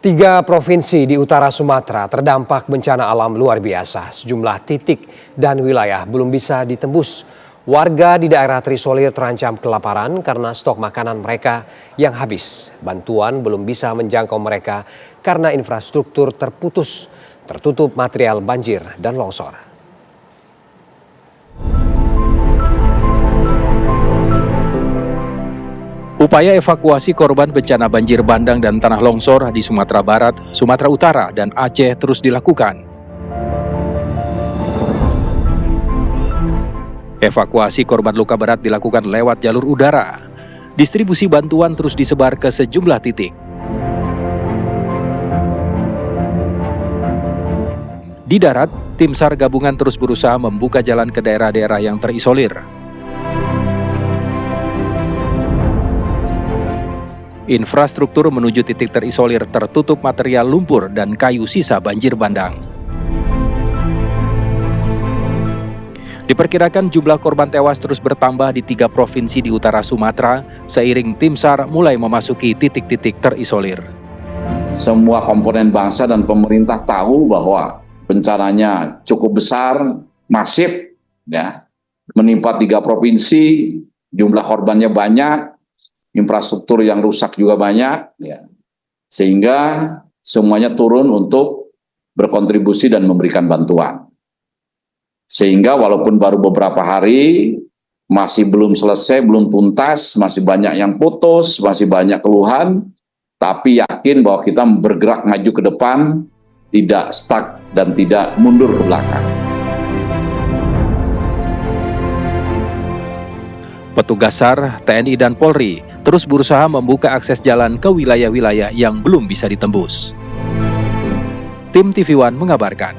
Tiga provinsi di utara Sumatera terdampak bencana alam luar biasa. Sejumlah titik dan wilayah belum bisa ditembus. Warga di daerah terisolir terancam kelaparan karena stok makanan mereka yang habis. Bantuan belum bisa menjangkau mereka karena infrastruktur terputus, tertutup material banjir dan longsor. Upaya evakuasi korban bencana banjir bandang dan tanah longsor di Sumatera Barat, Sumatera Utara, dan Aceh terus dilakukan. Evakuasi korban luka berat dilakukan lewat jalur udara. Distribusi bantuan terus disebar ke sejumlah titik. Di darat, tim SAR gabungan terus berusaha membuka jalan ke daerah-daerah yang terisolir. Infrastruktur menuju titik terisolir tertutup material lumpur dan kayu sisa banjir bandang. Diperkirakan jumlah korban tewas terus bertambah di 3 provinsi di utara Sumatera seiring tim SAR mulai memasuki titik-titik terisolir. Semua komponen bangsa dan pemerintah tahu bahwa bencananya cukup besar, masif, ya, menimpa 3 provinsi, jumlah korbannya banyak, infrastruktur yang rusak juga banyak, ya, sehingga semuanya turun untuk berkontribusi dan memberikan bantuan. Sehingga walaupun baru beberapa hari, masih belum selesai, belum tuntas, masih banyak yang putus, masih banyak keluhan, tapi yakin bahwa kita bergerak maju ke depan, tidak stuck dan tidak mundur ke belakang. Petugas SAR, TNI, dan Polri terus berusaha membuka akses jalan ke wilayah-wilayah yang belum bisa ditembus. Tim TV One mengabarkan.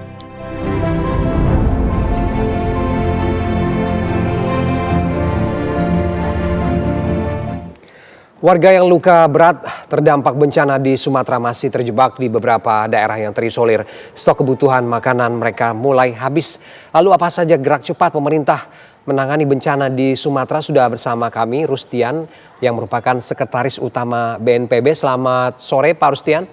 Warga yang luka berat terdampak bencana di Sumatera masih terjebak di beberapa daerah yang terisolir. Stok kebutuhan makanan mereka mulai habis. Lalu apa saja gerak cepat pemerintah menangani bencana di Sumatera? Sudah bersama kami Rustian yang merupakan Sekretaris Utama BNPB. Selamat sore Pak Rustian.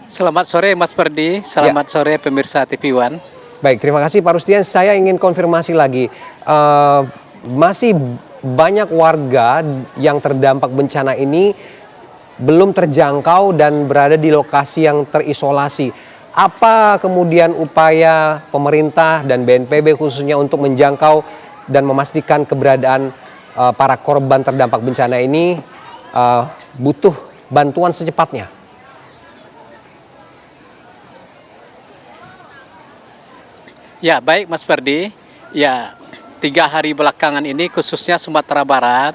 Selamat sore Mas Perdi, selamat sore pemirsa TV One. Baik, terima kasih Pak Rustian. Saya ingin konfirmasi lagi. Masih banyak warga yang terdampak bencana ini belum terjangkau dan berada di lokasi yang terisolasi. Apa kemudian upaya pemerintah dan BNPB khususnya untuk menjangkau dan memastikan keberadaan para korban terdampak bencana ini butuh bantuan secepatnya? Ya, baik Mas Ferdi. Ya, 3 hari belakangan ini khususnya Sumatera Barat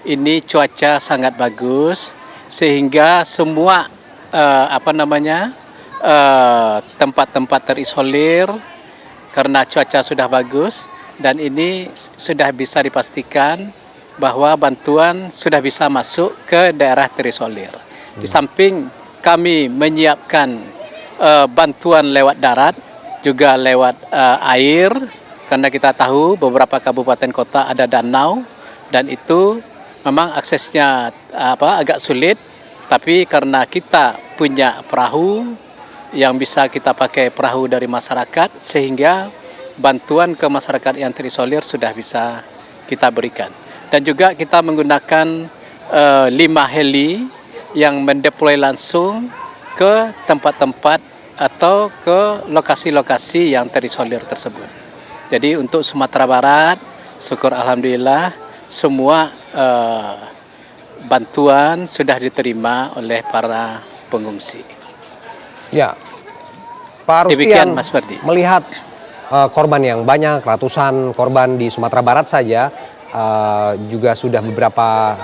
ini cuaca sangat bagus sehingga semua tempat-tempat terisolir karena cuaca sudah bagus dan ini sudah bisa dipastikan bahwa bantuan sudah bisa masuk ke daerah terisolir. Di samping kami menyiapkan bantuan lewat darat juga lewat air, karena kita tahu beberapa kabupaten kota ada danau dan itu memang aksesnya agak sulit, tapi karena kita punya perahu yang bisa kita pakai perahu dari masyarakat sehingga bantuan ke masyarakat yang terisolir sudah bisa kita berikan. Dan juga kita menggunakan 5 heli yang mendeploy langsung ke tempat-tempat atau ke lokasi-lokasi yang terisolir tersebut. Jadi untuk Sumatera Barat, syukur alhamdulillah semua bantuan sudah diterima oleh para pengungsi. Ya, Pak Demikian, Rustian, Mas Ferdi. melihat korban yang banyak, ratusan korban di Sumatera Barat saja, juga sudah beberapa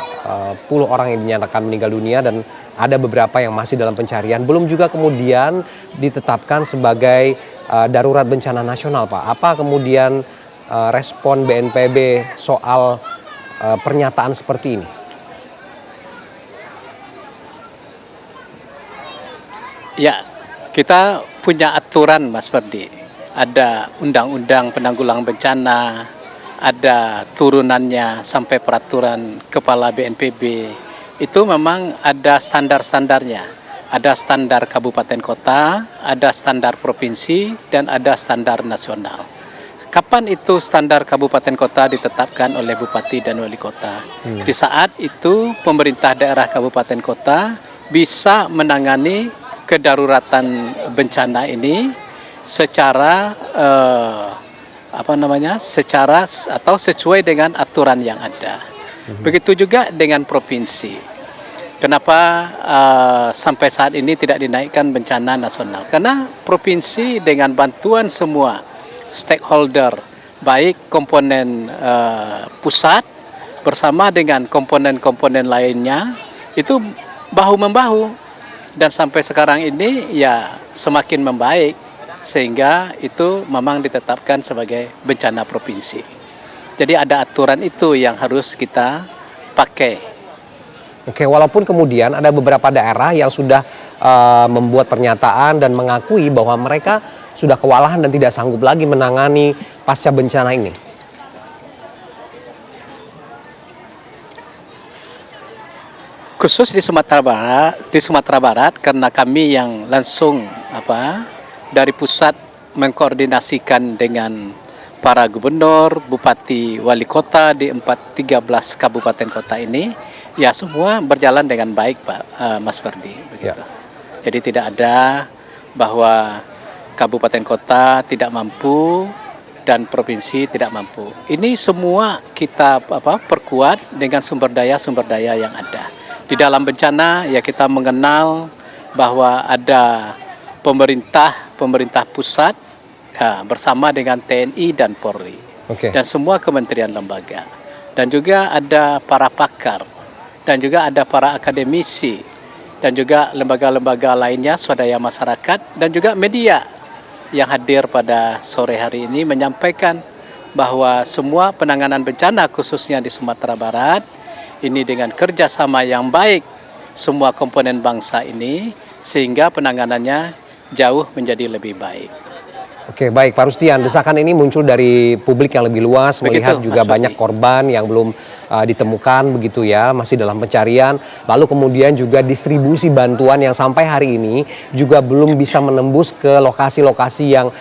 puluh orang yang dinyatakan meninggal dunia dan ada beberapa yang masih dalam pencarian. Belum juga kemudian ditetapkan sebagai darurat bencana nasional, Pak. Apa kemudian respon BNPB soal pernyataan seperti ini? Ya, kita punya aturan Mas Ferdi. Ada undang-undang penanggulangan bencana, ada turunannya sampai peraturan kepala BNPB itu memang ada standar-standarnya. Ada standar kabupaten kota, ada standar provinsi, dan ada standar nasional. Kapan itu standar kabupaten kota ditetapkan oleh bupati dan wali kota? Di saat itu pemerintah daerah kabupaten kota bisa menangani kedaruratan bencana ini secara secara atau sesuai dengan aturan yang ada. Begitu juga dengan provinsi. Kenapa sampai saat ini tidak dinaikkan bencana nasional? Karena provinsi dengan bantuan semua stakeholder, baik komponen pusat bersama dengan komponen-komponen lainnya, itu bahu-membahu. Dan sampai sekarang ini ya semakin membaik, sehingga itu memang ditetapkan sebagai bencana provinsi. Jadi ada aturan itu yang harus kita pakai. Oke, walaupun kemudian ada beberapa daerah yang sudah membuat pernyataan dan mengakui bahwa mereka sudah kewalahan dan tidak sanggup lagi menangani pasca bencana ini. Khusus di Sumatera Barat karena kami yang langsung dari pusat mengkoordinasikan dengan para gubernur, bupati, wali kota di 13 kabupaten kota ini, ya semua berjalan dengan baik, Pak Mas Ferdi. Begitu. Jadi tidak ada bahwa kabupaten kota tidak mampu dan provinsi tidak mampu. Ini semua kita perkuat dengan sumber daya yang ada. Di dalam bencana ya kita mengenal bahwa ada pemerintah pusat bersama dengan TNI dan Polri dan semua kementerian lembaga, dan juga ada para pakar dan juga ada para akademisi dan juga lembaga-lembaga lainnya, swadaya masyarakat dan juga media yang hadir pada sore hari ini menyampaikan bahwa semua penanganan bencana khususnya di Sumatera Barat ini dengan kerjasama yang baik semua komponen bangsa ini, sehingga penanganannya jauh menjadi lebih baik. Oke, baik Pak Rustian, desakan ini muncul dari publik yang lebih luas, melihat juga banyak korban yang belum ditemukan begitu ya, masih dalam pencarian. Lalu kemudian juga distribusi bantuan yang sampai hari ini juga belum bisa menembus ke lokasi-lokasi yang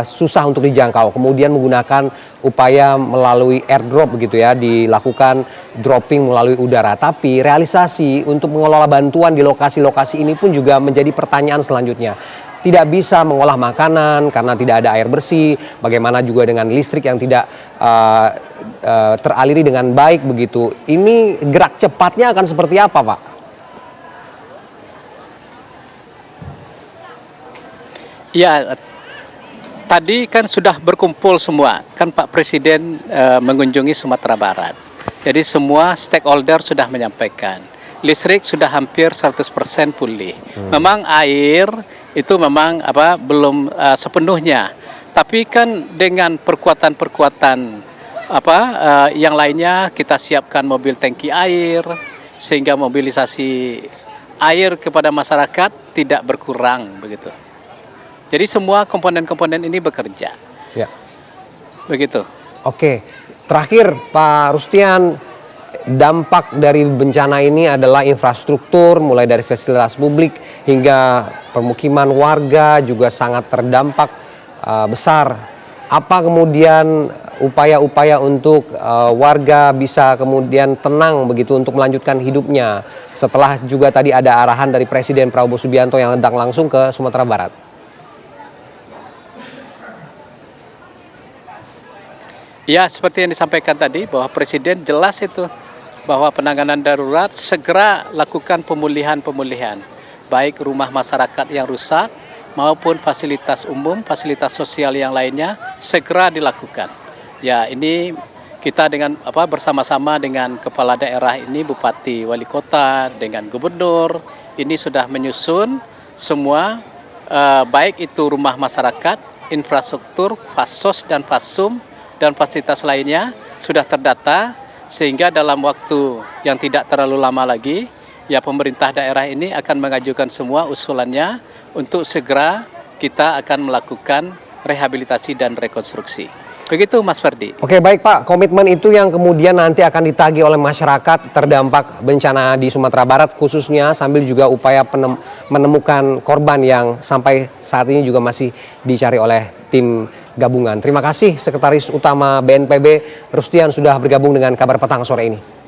susah untuk dijangkau. Kemudian menggunakan upaya melalui airdrop begitu ya, dilakukan dropping melalui udara. Tapi realisasi untuk mengelola bantuan di lokasi-lokasi ini pun juga menjadi pertanyaan selanjutnya. Tidak bisa mengolah makanan karena tidak ada air bersih, bagaimana juga dengan listrik yang tidak teraliri dengan baik begitu. Ini gerak cepatnya akan seperti apa, Pak? Ya, tadi kan sudah berkumpul semua, kan Pak Presiden mengunjungi Sumatera Barat. Jadi semua stakeholder sudah menyampaikan. Listrik sudah hampir 100% pulih. Memang air itu memang belum sepenuhnya. Tapi kan dengan perkuatan-perkuatan yang lainnya, kita siapkan mobil tangki air sehingga mobilisasi air kepada masyarakat tidak berkurang begitu. Jadi semua komponen-komponen ini bekerja. Ya. Begitu. Oke. Terakhir Pak Rustian, dampak dari bencana ini adalah infrastruktur, mulai dari fasilitas publik hingga permukiman warga juga sangat terdampak besar. Apa kemudian upaya-upaya untuk warga bisa kemudian tenang begitu untuk melanjutkan hidupnya setelah juga tadi ada arahan dari Presiden Prabowo Subianto yang datang langsung ke Sumatera Barat? Ya, seperti yang disampaikan tadi bahwa Presiden jelas itu bahwa penanganan darurat segera lakukan pemulihan, baik rumah masyarakat yang rusak maupun fasilitas umum, fasilitas sosial yang lainnya segera dilakukan. Ya, ini kita dengan bersama-sama dengan kepala daerah ini, bupati, wali kota, dengan gubernur, ini sudah menyusun semua baik itu rumah masyarakat, infrastruktur, fasos dan fasum dan fasilitas lainnya sudah terdata. Sehingga dalam waktu yang tidak terlalu lama lagi, ya pemerintah daerah ini akan mengajukan semua usulannya untuk segera kita akan melakukan rehabilitasi dan rekonstruksi. Begitu Mas Ferdi. Oke, baik Pak, komitmen itu yang kemudian nanti akan ditagih oleh masyarakat terdampak bencana di Sumatera Barat khususnya, sambil juga upaya menemukan korban yang sampai saat ini juga masih dicari oleh tim gabungan. Terima kasih Sekretaris Utama BNPB Rustian sudah bergabung dengan Kabar Petang sore ini.